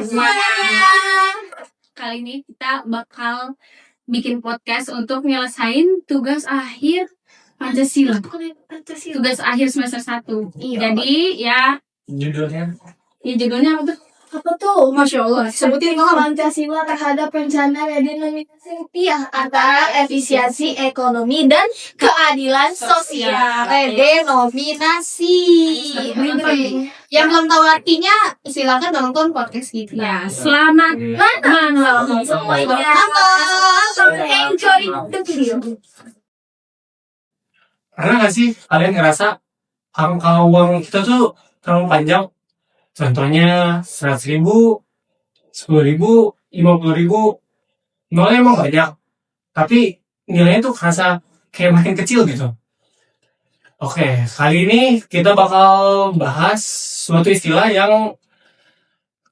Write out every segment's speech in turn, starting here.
semuanya. Kali ini kita bakal bikin podcast untuk nyelesain tugas akhir Pancasila. Tugas akhir semester 1. Jadi ya judulnya apa tuh? Apa tuh? Masya Allah. Sebutin Pancasila terhadap rencana redenominasi rupiah antara efisiensi ekonomi dan keadilan sosial. Redenominasi. Yang belum tahu artinya, silakan nonton podcast kita. Ya, selamat malam semuanya. Enjoy the video. Pernah gak sih kalian ngerasa angka uang kita tuh terlalu panjang? Contohnya 100.000, 10.000, 50.000. Nolnya emang banyak, tapi nilainya tuh kerasa kayak makin kecil gitu. Oke, kali ini kita bakal bahas suatu istilah yang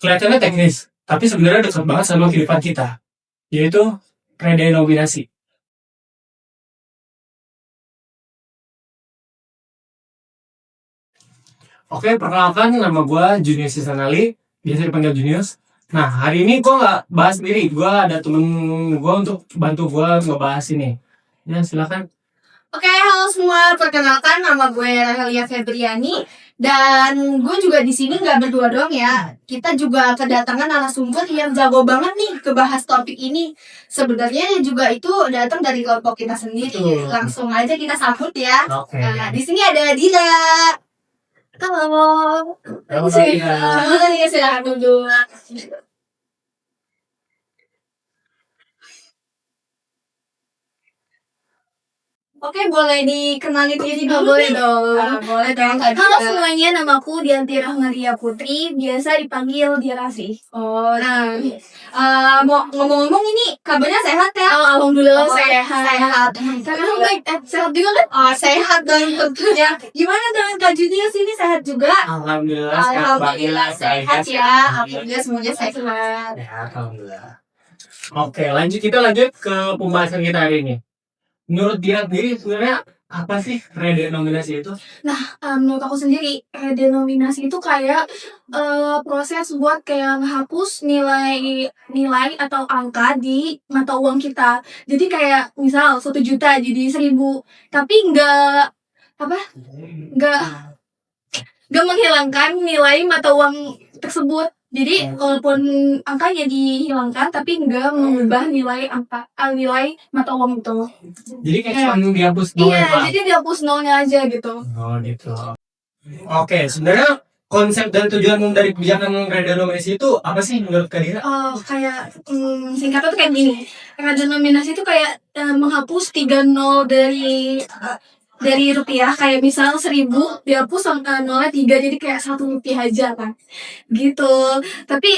kelihatannya teknis, tapi sebenarnya dekat banget sama kehidupan kita, yaitu redenominasi. Oke, perkenalkan nama gue Junius Isanali, biasa dipanggil Junius. Nah, hari ini gue gak bahas sendiri, gue ada temen gue untuk bantu gue ngebahas ini. Ya, silakan. Oke, halo semua. Perkenalkan, nama gue Rahelia Febriani dan gue juga di sini nggak berdua doang ya. Kita juga kedatangan narasumber yang jago banget nih kebahas topik ini. Sebenarnya juga itu datang dari kelompok kita sendiri. Langsung aja kita sambut ya. Oke. Nah, di sini ada Dila. Halo. Halo, Silakan dulu. Oke, boleh dikenalin diri dulu. Boleh dong. Boleh dong. Halo semuanya, namaku Dianti Rahmaria Putri, biasa dipanggil Dirasi. Oh, nah, mau ngomong-ngomong ini kabarnya sehat ya? Alhamdulillah Sehat. Sekarang baik, sehat juga kan? Oh, sehat dong tentunya. Gimana dengan Kak Junius ini sehat juga? Alhamdulillah sehat ya. Alhamdulillah semuanya sehat. Ya, alhamdulillah. Oke, kita lanjut ke pembahasan kita hari ini. Menurut dia sendiri sebenarnya apa sih redenominasi itu? Menurut aku sendiri, redenominasi itu kayak proses buat kayak menghapus nilai atau angka di mata uang kita. Jadi kayak misal 1 juta jadi 1.000, tapi nggak menghilangkan nilai mata uang tersebut. Jadi walaupun angkanya dihilangkan, tapi nggak mengubah nilai mata uang itu. Jadi kayak cuma dihapus doang. Iya, jadi dihapus nolnya aja gitu. Oh gitu. Oke, sebenarnya konsep dan tujuan dari kebijakan redenominasi itu apa sih menurut kalian? Kayak singkatnya tuh kayak gini. Redenominasi itu kayak menghapus 3 nol dari rupiah. Kayak misal 1.000 dihapus nolnya 3, jadi kayak 1 rupiah aja kan. Gitu. Tapi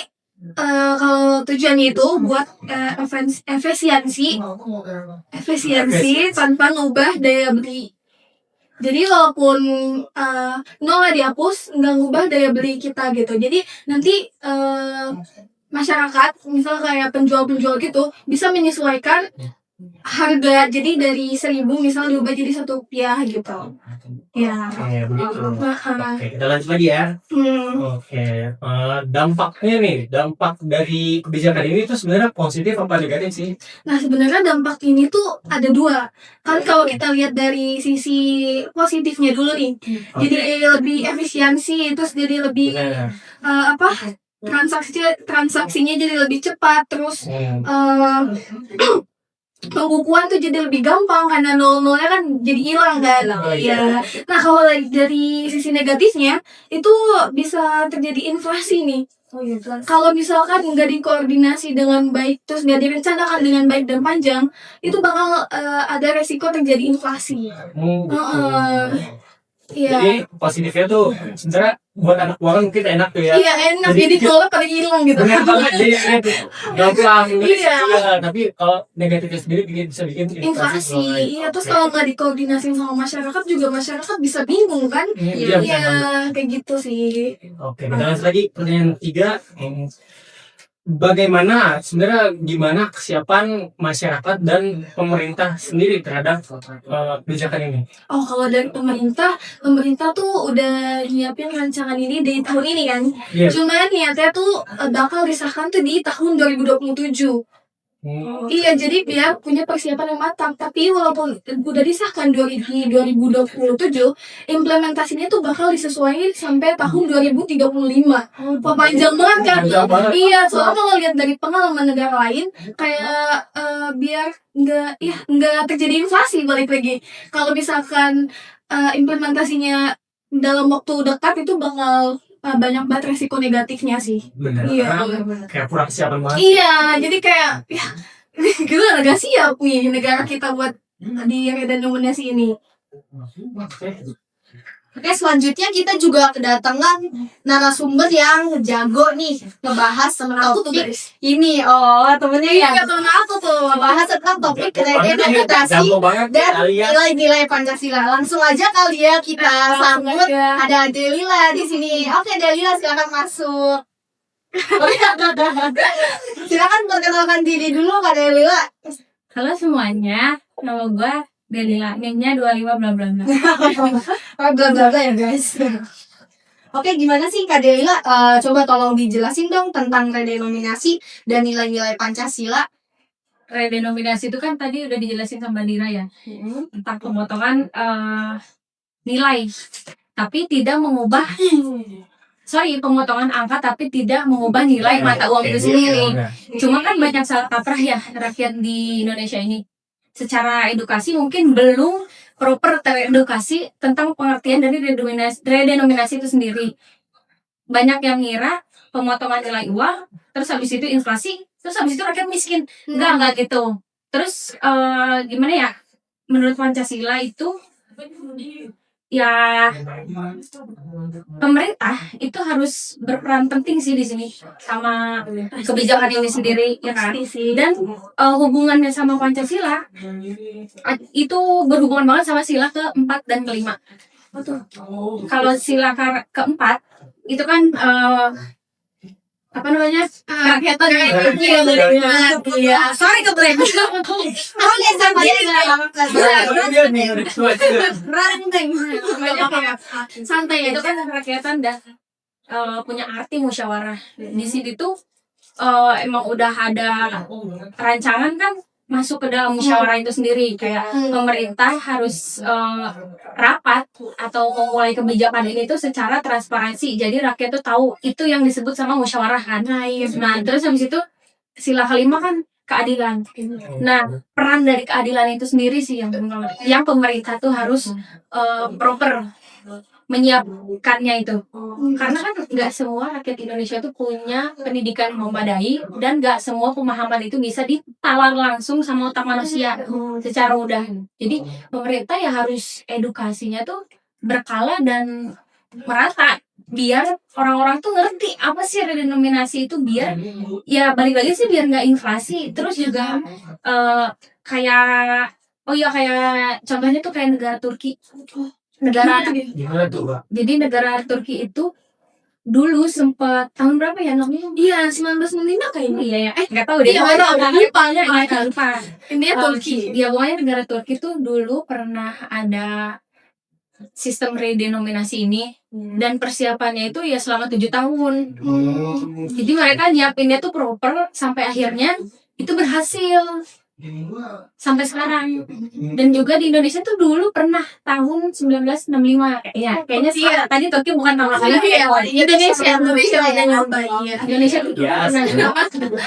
kalau tujuannya itu buat efisiensi tanpa ngubah daya beli. Jadi walaupun nolnya dihapus, nggak ngubah daya beli kita gitu. Jadi nanti masyarakat, misal kayak penjual-penjual gitu, bisa menyesuaikan harga. Jadi dari 1.000 misal diubah jadi 1 rupiah gitu. Ya. Oke, begitu. Oke, kita lanjut lagi ya. Oke, dampak dari kebijakan ini tuh sebenarnya positif apa negatif sih? Nah, sebenarnya dampak ini tuh ada 2. Kan kalau kita lihat dari sisi positifnya dulu nih. Jadi lebih efisiensi, terus jadi lebih transaksinya jadi lebih cepat, terus pembukuan tuh jadi lebih gampang karena nol-nolnya kan jadi hilang kan. Ya. Nah, kalau dari sisi negatifnya itu bisa terjadi inflasi nih. Kalau misalkan nggak dikoordinasi dengan baik, terus nggak direncanakan dengan baik dan panjang, itu bakal ada resiko terjadi inflasi. Iya. Jadi positifnya tuh sebenarnya buat anak buah mungkin enak tuh ya. Iya, enak, jadi kalau pada hilang gitu. Benar banget, jadi gampang. Iya. Tapi kalau negatifnya sendiri bisa bikin inflasi. Iya, terus kalau nggak dikoordinasi sama masyarakat juga, masyarakat bisa bingung kan. Iya, kayak gitu sih. Oke, kita lanjut lagi pertanyaan 3. bagaimana sebenarnya gimana kesiapan masyarakat dan pemerintah sendiri terhadap kebijakan ini? Oh, kalau dari pemerintah tuh udah nyiapin rancangan ini dari tahun ini kan. Iya. Cuman niatnya tuh bakal disahkan tuh di tahun 2027. Iya, jadi biar punya persiapan yang matang. Tapi walaupun udah disahkan di 2027, implementasinya tuh bakal disesuaikan sampai tahun 2035. Wah, panjang banget kan? Panjang banget. Iya, soalnya kalau lihat dari pengalaman negara lain, kayak biar nggak terjadi inflasi balik lagi. Kalau misalkan implementasinya dalam waktu dekat itu bakal banyak banget resiko negatifnya sih. Benar. Iya. Kayak kurang siapan banget. Iya, jadi kayak ya kita nggak siap nih negara kita buat di redenominasi ini. Oke, selanjutnya kita juga kedatangan narasumber yang jago nih ngebahas tentang Aku tuh topik guys. ini. Oh, temennya Iya, ya. temen aku tuh. Ngebahas tentang topik redenominasi Jago banget dan alias nilai-nilai Pancasila. Langsung aja kali ya kita sambut. aja. Ada Delila di sini. Oke, Delila silakan masuk. Silakan perkenalkan diri dulu Kak Delila. Halo semuanya, nama gue Delila, NIM-nya 25 bla bla bla. Oh, bla bla bla ya guys. Oke, gimana sih Kak Delila? Coba tolong dijelasin dong tentang redenominasi dan nilai-nilai Pancasila. Redenominasi itu kan tadi udah dijelasin sama Dira ya, tentang pemotongan nilai, tapi tidak mengubah pemotongan angka tapi tidak mengubah nilai mata uang itu sendiri. Cuma kan banyak salah kaprah ya rakyat di Indonesia ini. Secara edukasi mungkin belum proper teredukasi tentang pengertian dari redenominasi itu sendiri. Banyak yang ngira pemotongan nilai uang, terus habis itu inflasi, terus habis itu rakyat miskin. Enggak gitu. Terus gimana ya? Menurut Pancasila itu ya pemerintah itu harus berperan penting sih di sini sama kebijakan ini sendiri ya kan. Dan hubungannya sama Pancasila itu berhubungan banget sama sila keempat dan kelima. Kalau sila keempat itu kan apa namanya kerakyatan. Iya, sorry kebetulan. Oke, sampai Santai itu kan kerakyatan dan punya arti musyawarah. Di sini tuh emang udah ada rancangan kan masuk ke dalam musyawarah itu sendiri, kayak pemerintah harus rapat atau memulai kebijakan ini tuh secara transparansi, jadi rakyat tuh tahu itu yang disebut sama musyawarah kan. Nah terus habis itu sila kelima kan keadilan. Nah peran dari keadilan itu sendiri sih yang pemerintah tuh harus proper menyiapkannya itu, karena kan nggak semua rakyat Indonesia tuh punya pendidikan yang memadai dan nggak semua pemahaman itu bisa ditalar langsung sama otak manusia secara mudah. Jadi pemerintah ya harus edukasinya tuh berkala dan merata biar orang-orang tuh ngerti apa sih redenominasi itu, biar ya balik lagi sih biar nggak inflasi. Terus juga kayak contohnya tuh kayak negara Turki. Gimana tuh, Mbak? Jadi negara Turki itu dulu sempat tahun berapa ya namanya? Iya, 1995 kayaknya. Iya ya. Nggak tahu deh. Iya, Lupa. Ini Turki. Ya pokoknya negara Turki tuh dulu pernah ada sistem redenominasi ini dan persiapannya itu ya selama 7 tahun. Jadi mereka nyiapinnya tuh proper sampai akhirnya itu berhasil sampai sekarang. Dan juga di Indonesia tuh dulu pernah tahun 1965 ya, kayaknya tadi Tokyo bukan tahun lalu ya. Indonesia udah nyoba. Iya. Indonesia tuh pernah juga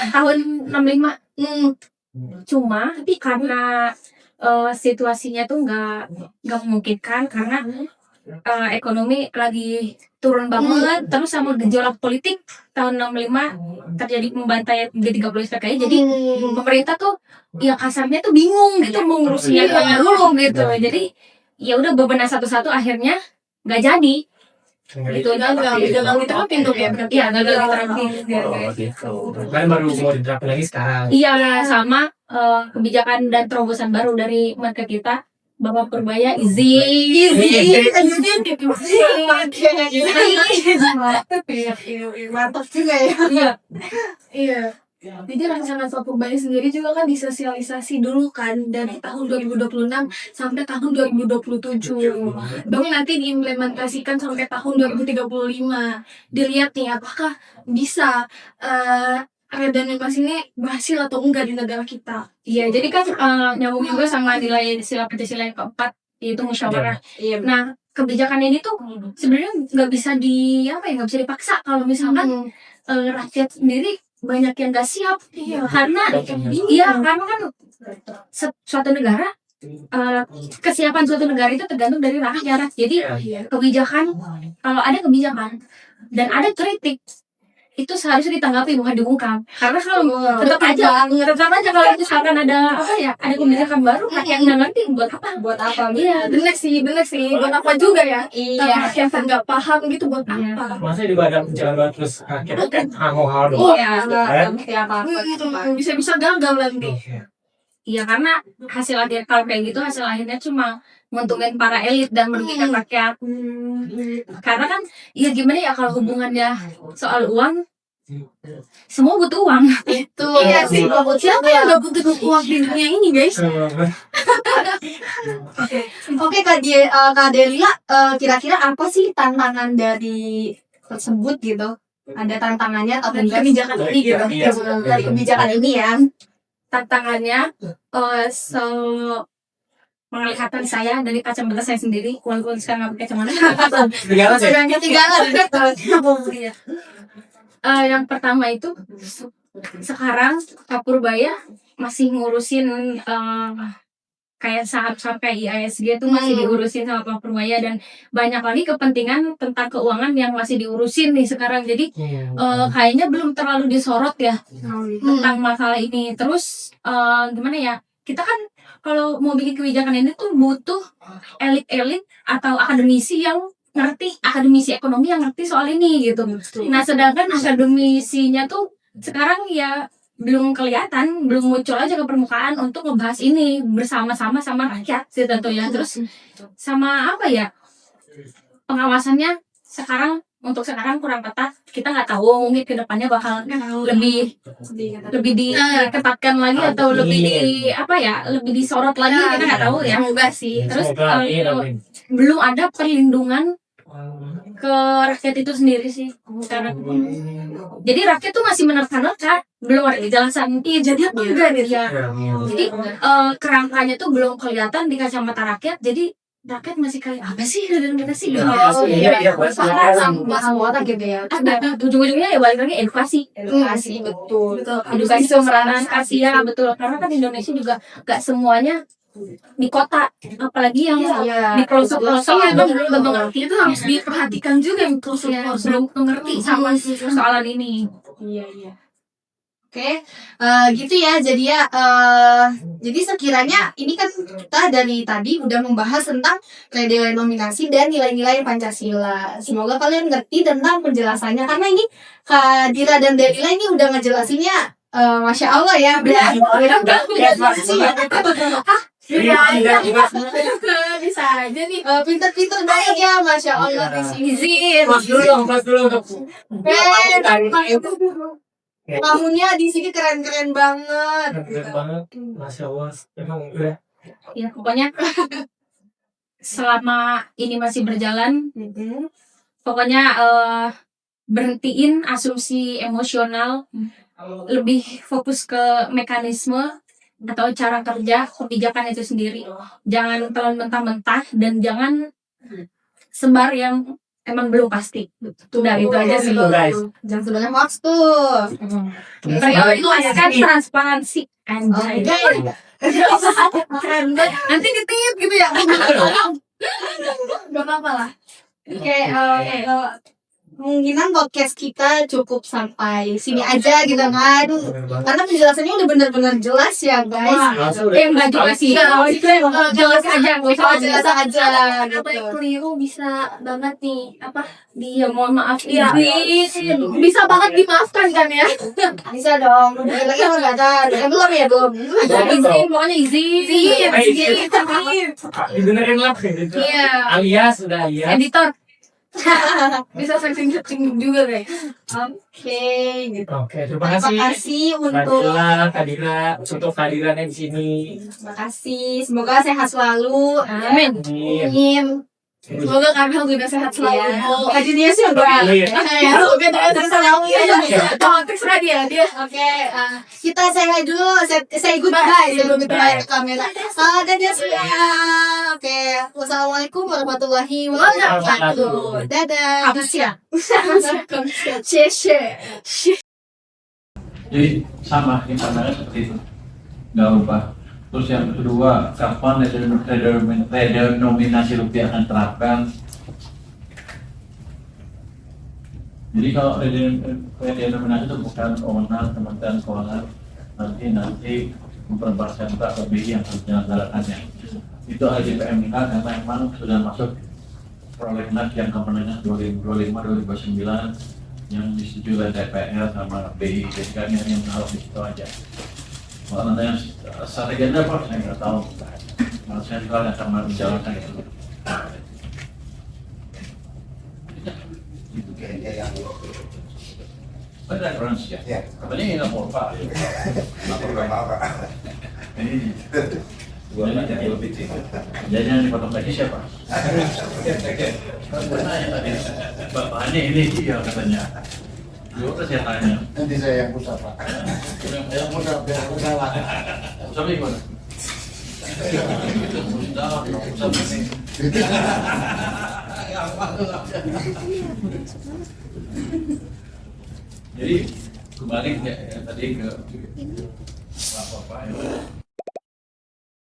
tahun 65. Cuma karena situasinya tuh nggak memungkinkan karena ekonomi lagi turun banget, terus sama gejolak politik tahun 65 terjadi pembantaian G30 SPKI. Jadi pemerintah tuh ya kasarnya tuh bingung gitu mau ngurusinnya kemana dulu gitu. Jadi ya udah bebenah satu-satu, akhirnya nggak jadi. Itu gagal diterapin tuh ya. Iya, gagal diterapin. Kan baru mau diterapin lagi sekarang. Iya, sama kebijakan dan terobosan baru dari Menteri kita Bapak Purbaya izin. Mantap juga ya. Iya. Iya. Jadi rencana Bapak Purbaya sendiri juga kan disosialisasi dulu kan dari tahun 2026 sampai tahun 2027. Baru nanti diimplementasikan sampai tahun 2035. Dilihat nih apakah bisa area dan bebas ini berhasil atau enggak di negara kita. Iya, jadi kan nyambung juga sama nilai sila Pancasila yang keempat, yaitu musyawarah. Iya. Nah, kebijakan ini tuh sebenarnya nggak bisa nggak bisa dipaksa kalau misalkan rakyat sendiri banyak yang nggak siap. Iya. Karena karena kan suatu negara kesiapan suatu negara itu tergantung dari rakyat. Jadi kebijakan, kalau ada kebijakan dan ada kritik, itu seharusnya ditanggapi bukan dibungkam. Karena kalau tetap aja kalau misalkan ada ada kebijakan baru, rakyat nggak ngerti buat apa. Iya, bener sih. Buat apa juga ya? Iya. Yang nggak paham gitu buat Iya. apa? Masa juga ada jalan terus akhirnya kan hal doang. Iya. Bisa-bisa gagal nanti. Iya, karena hasil akhir kalau kayak gitu, hasil akhirnya cuma nguntungin para elit dan merugikan rakyat. Karena kan ya gimana ya, kalau hubungannya soal uang, semua butuh uang. Itu ya sih. Siapa yang nggak butuh uang di dunia ini, guys? Oke Kak Delila, kira-kira apa sih tantangan dari tersebut gitu? Ada tantangannya atau Dan enggak? kebijakan ini gitu. Iya. Dari kebijakan ini ya. Tantangannya penglihatan saya dari kacamata saya sendiri, walaupun sekarang nggak pakai kacamata. Ketinggalan sih. Iya. Yang pertama itu sekarang Pak Purbaya masih ngurusin kayak saham-saham kayak IASG itu masih diurusin sama Pak Purbaya, dan banyak lagi kepentingan tentang keuangan yang masih diurusin nih sekarang. Jadi kayaknya belum terlalu disorot ya tentang masalah ini. Terus gimana ya, kita kan kalau mau bikin kebijakan ini tuh butuh elit-elit atau akademisi yang ngerti, akademisi ekonomi yang ngerti soal ini gitu. Nah, sedangkan akademisinya tuh sekarang ya belum kelihatan, belum muncul aja ke permukaan untuk ngebahas ini bersama-sama sama rakyat sih tentunya. Terus sama pengawasannya untuk sekarang kurang ketat. Kita nggak tahu, mungkin kedepannya bakal lebih diketatkan lagi atau lebih lebih disorot lagi, kita nggak tahu ya. Semoga sih. Terus belum ada perlindungan ke rakyat itu sendiri sih sekarang. Jadi rakyat tuh masih menerka-nerka, belum ada kejelasan. Iya, jadi apa enggak nih ya. Jadi kerangkanya tuh belum kelihatan di kacamata rakyat. Jadi rakyat masih kayak apa sih sih gitu. Bahasa gitu ya. Ada ujung-ujungnya ya balik lagi edukasi. Betul. Edukasi pemeranan Asia, betul. Karena kan Indonesia juga gak semuanya di kota, apalagi yang di pelosok-pelosok belum mengerti. Itu harus diperhatikan juga yang belum mengerti sama soalan ini. Iya. Oke, gitu ya. Jadi sekiranya ini kan kita dari tadi udah membahas tentang redenominasi dan nilai-nilai Pancasila. Semoga kalian ngerti tentang penjelasannya, karena ini Kak Dira dan Delila ini udah ngejelasinnya, masya Allah ya. Bisa aja nih. Pinter-pinter banget ya, masya Allah di sini. Izin. Pas dulu untuk Bangunnya di sini keren-keren banget. keren banget, masya Allah. Emang udah. Ya pokoknya selama ini masih berjalan, pokoknya berhentiin asumsi emosional, lebih fokus ke mekanisme atau cara kerja kebijakan itu sendiri. Jangan telan mentah-mentah dan jangan sebar yang emang belum pasti. Udah itu aja sih. Guys. Jangan sebanyak hoax tuh. Prioritaskan transparansi. Anjay. Keren banget. Nanti ditip gitu ya. Gak apa-apa lah. Oke, kemungkinan podcast kita cukup sampai sini aja gitu kan. Karena penjelasannya udah benar-benar jelas ya guys. Enggak juga sih. Jelas aja, nggak usah Jelas aja Apa yang gitu. keliru bisa banget nih apa Dia mohon maaf Iya. izin. bisa banget dimaafkan kan ya. Bisa dong. Dikit lagi emang nggak ada. Belum ya belum. Izin, pokoknya izin. Didengerin lah gitu. Iya. Alias sudah alias. Editor. Bisa searching juga guys. Oke gitu. Oke, terima Terima kasih. kasih untuk Najla, Kadira, untuk kehadirannya di sini. terima kasih. Semoga sehat selalu. Amin. Amin. Amin. Semoga Karmel juga sehat selalu. Hadirnya sih udah. Iya. Semoga terserah ya. Terserah dia. Oke, kita say dulu, say goodbye sebelum kita ke kamera. Dadah semua. Oke, wassalamualaikum warahmatullahi wabarakatuh. Dadah. Kamsia. Share. Jadi sama pandangan seperti itu, nggak ubah. Terus yang kedua, kapan redenominasi rupiah akan terapkan? Jadi kalau redenominasi itu bukan wewenang Kementerian Keuangan, nanti memperbahaskan KBBI yang harus menyelenggarakannya. Itu LJPMK karena memang sudah masuk prolegnas yang kemenangan 2025-2029 yang disetujui oleh DPR sama BI, jadi kan yang harus di situ aja. Kalau nanti yang strategi Anda apa? Saya nggak tahu. Kalau saya juga akan menjalankan itu. Benar, Frans ya. Katanya ini nggak mau Pak. Ini. Jadi yang dipotong gaji siapa? Tanya tadi, Bapak ini dia katanya. Dulu saya tanya. Nanti saya yang pusat Pak. Yang pusat biar aku salah. Sampai gimana? Jadi kembali tadi ke apa ya?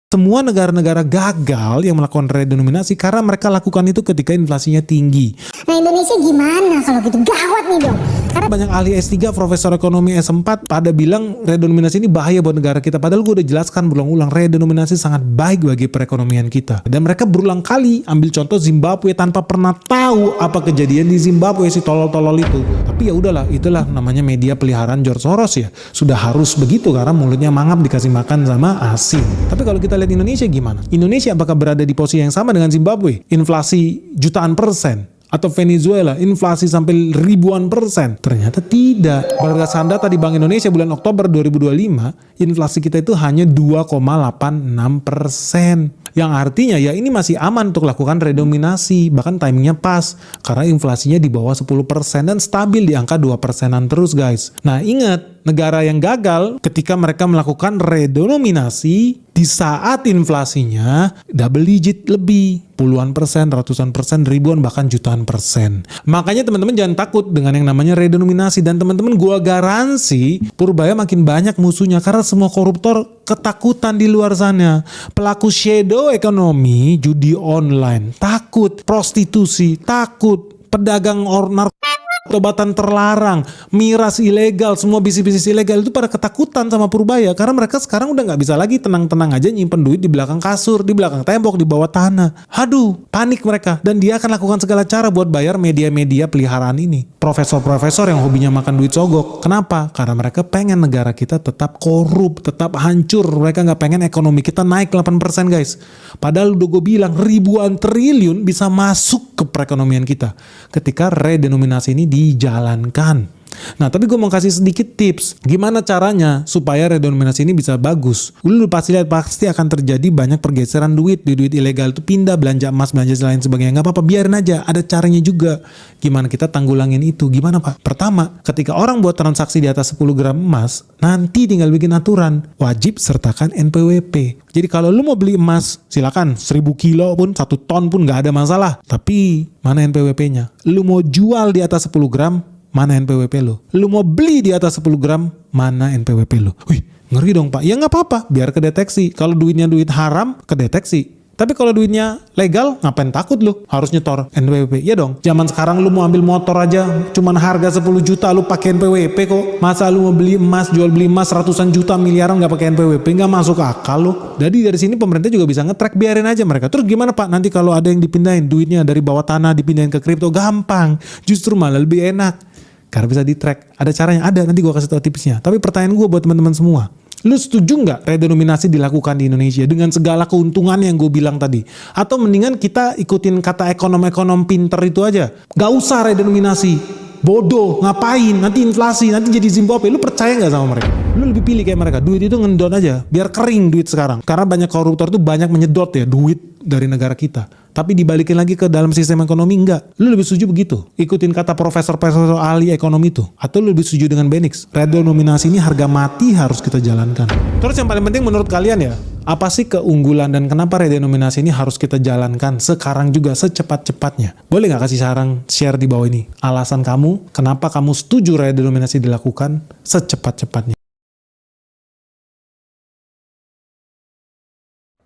Semua negara-negara gagal yang melakukan redenominasi karena mereka lakukan itu ketika inflasinya tinggi. Nah Indonesia gimana kalau gitu? Gawat nih dong. Karena Banyak ahli S3, profesor ekonomi S4 pada bilang redenominasi ini bahaya buat negara kita. Padahal gue udah jelaskan berulang-ulang redenominasi sangat baik bagi perekonomian kita. Dan mereka berulang kali ambil contoh Zimbabwe tanpa pernah tahu apa kejadian di Zimbabwe si tolol-tolol itu. Tapi ya udahlah, itulah namanya media peliharaan George Soros ya. Sudah harus begitu karena mulutnya mangap dikasih makan sama asing. Tapi kalau kita lihat Indonesia gimana? Indonesia apakah berada di posisi yang sama dengan Zimbabwe? Inflasi jutaan persen. Atau Venezuela, inflasi sampai ribuan persen? Ternyata tidak. Berdasarkan data di Bank Indonesia bulan Oktober 2025, inflasi kita itu hanya 2,86%. Yang artinya ya ini masih aman untuk lakukan redenominasi, bahkan timingnya pas. Karena inflasinya di bawah 10% dan stabil di angka 2%-an terus guys. Nah ingat, negara yang gagal ketika mereka melakukan redenominasi di saat inflasinya double digit lebih. Puluhan persen, ratusan persen, ribuan, bahkan jutaan persen. Makanya teman-teman jangan takut dengan yang namanya redenominasi. Dan teman-teman gua garansi Purbaya makin banyak musuhnya karena semua koruptor ketakutan di luar sana. Pelaku shadow ekonomi, judi online, takut. Prostitusi, takut. Pedagang obat-obatan terlarang, miras ilegal, semua bisnis-bisnis ilegal itu pada ketakutan sama Purbaya karena mereka sekarang udah nggak bisa lagi tenang-tenang aja nyimpen duit di belakang kasur, di belakang tembok, di bawah tanah. Aduh, panik mereka dan dia akan lakukan segala cara buat bayar media-media peliharaan ini. Profesor-profesor yang hobinya makan duit sogok. Kenapa? Karena mereka pengen negara kita tetap korup, tetap hancur. Mereka nggak pengen ekonomi kita naik 8% guys. Padahal udah gue bilang ribuan triliun bisa masuk ke perekonomian kita ketika redenominasi ini dijalankan. Nah tapi gue mau kasih sedikit tips gimana caranya supaya redenominasi ini bisa bagus. Lu pasti lihat pasti akan terjadi banyak pergeseran duit ilegal itu pindah belanja emas, belanja lain sebagainya. Nggak apa-apa, biarin aja, ada caranya juga. Gimana kita tanggulangin itu? Gimana Pak? Pertama, ketika orang buat transaksi di atas 10 gram emas, nanti tinggal bikin aturan wajib sertakan NPWP. Jadi kalau lu mau beli emas silakan 1000 kilo pun 1 ton pun nggak ada masalah. Tapi mana NPWP-nya? Lu mau jual di atas 10 gram, mana NPWP lu? Lu mau beli di atas 10 gram, mana NPWP lu? Wih, ngeri dong Pak. Ya nggak apa-apa, biar kedeteksi. Kalau duitnya duit haram, kedeteksi. Tapi kalau duitnya legal, ngapain takut lu harus nyetor NPWP? Ya dong, zaman sekarang lu mau ambil motor aja cuman harga 10 juta lu pakai NPWP kok. Masa lu mau beli emas, jual beli emas ratusan juta miliaran nggak pakai NPWP? Nggak masuk akal lu. Jadi dari sini pemerintah juga bisa nge-track, biarin aja mereka. Terus gimana Pak nanti kalau ada yang dipindahin duitnya dari bawah tanah dipindahin ke kripto? Gampang, justru malah lebih enak. Karena bisa di-track. Ada caranya, ada, nanti gue kasih tau tipsnya. Tapi pertanyaan gue buat teman-teman semua, lu setuju nggak redenominasi dilakukan di Indonesia dengan segala keuntungan yang gue bilang tadi? Atau mendingan kita ikutin kata ekonom-ekonom pinter itu aja? Gak usah redenominasi, bodoh, ngapain, nanti inflasi, nanti jadi Zimbabwe. Lu percaya nggak sama mereka? Lu lebih pilih kayak mereka, duit itu ngendon aja, biar kering duit sekarang. Karena banyak koruptor tuh banyak menyedot ya duit dari negara kita. Tapi dibalikin lagi ke dalam sistem ekonomi, enggak. Lu lebih setuju begitu? Ikutin kata profesor-profesor ahli ekonomi itu? Atau lu lebih setuju dengan Benix? Redenominasi ini harga mati harus kita jalankan. Terus yang paling penting menurut kalian ya, apa sih keunggulan dan kenapa redenominasi ini harus kita jalankan sekarang juga secepat-cepatnya? Boleh nggak kasih saran, share di bawah ini? Alasan kamu, kenapa kamu setuju redenominasi dilakukan secepat-cepatnya?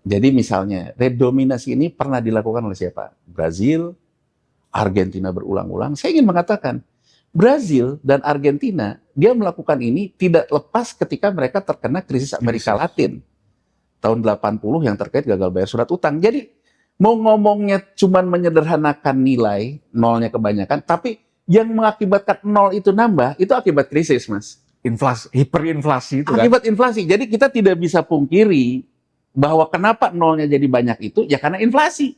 Jadi misalnya, redominasi ini pernah dilakukan oleh siapa? Brazil, Argentina berulang-ulang. Saya ingin mengatakan, Brazil dan Argentina, dia melakukan ini tidak lepas ketika mereka terkena krisis Amerika Latin. Tahun 80 yang terkait gagal bayar surat utang. Jadi, mau ngomongnya cuman menyederhanakan nilai, nolnya kebanyakan, tapi yang mengakibatkan nol itu nambah, itu akibat krisis, Mas. Inflasi, hiperinflasi itu kan. Akibat inflasi. Jadi kita tidak bisa pungkiri bahwa kenapa nolnya jadi banyak itu, ya karena inflasi.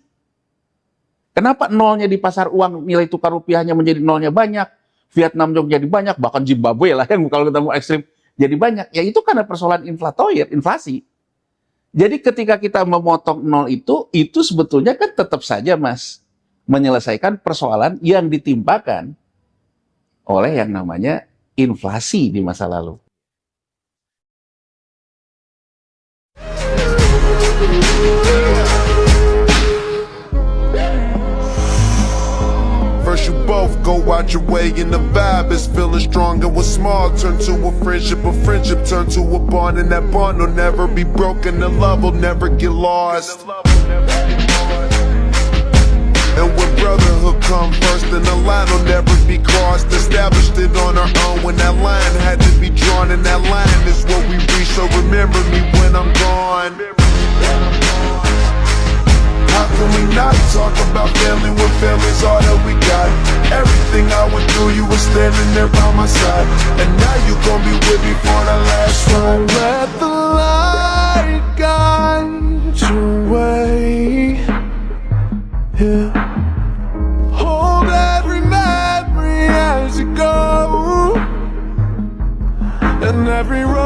Kenapa nolnya di pasar uang, nilai tukar rupiahnya menjadi nolnya banyak, Vietnam juga jadi banyak, bahkan Zimbabwe lah yang kalau kita mau ekstrim jadi banyak, ya itu karena persoalan inflasi. Jadi ketika kita memotong nol itu sebetulnya kan tetap saja, Mas, menyelesaikan persoalan yang ditimpakan oleh yang namanya inflasi di masa lalu. First you both go out your way and the vibe is feeling strong, and what's small turn to a friendship turn to a bond, and that bond will never be broken, the love will never get lost. And when brotherhood come first, then the line will never be crossed. Established it on our own when that line had to be drawn, and that line is what we reach, so remember me when I'm gone. How can we not talk about family when family's all that we got? Everything I went through, you were standing there by my side, and now you gon' be with me for the last ride. Let the light guide your way. Yeah. Hold every memory as you go, and every road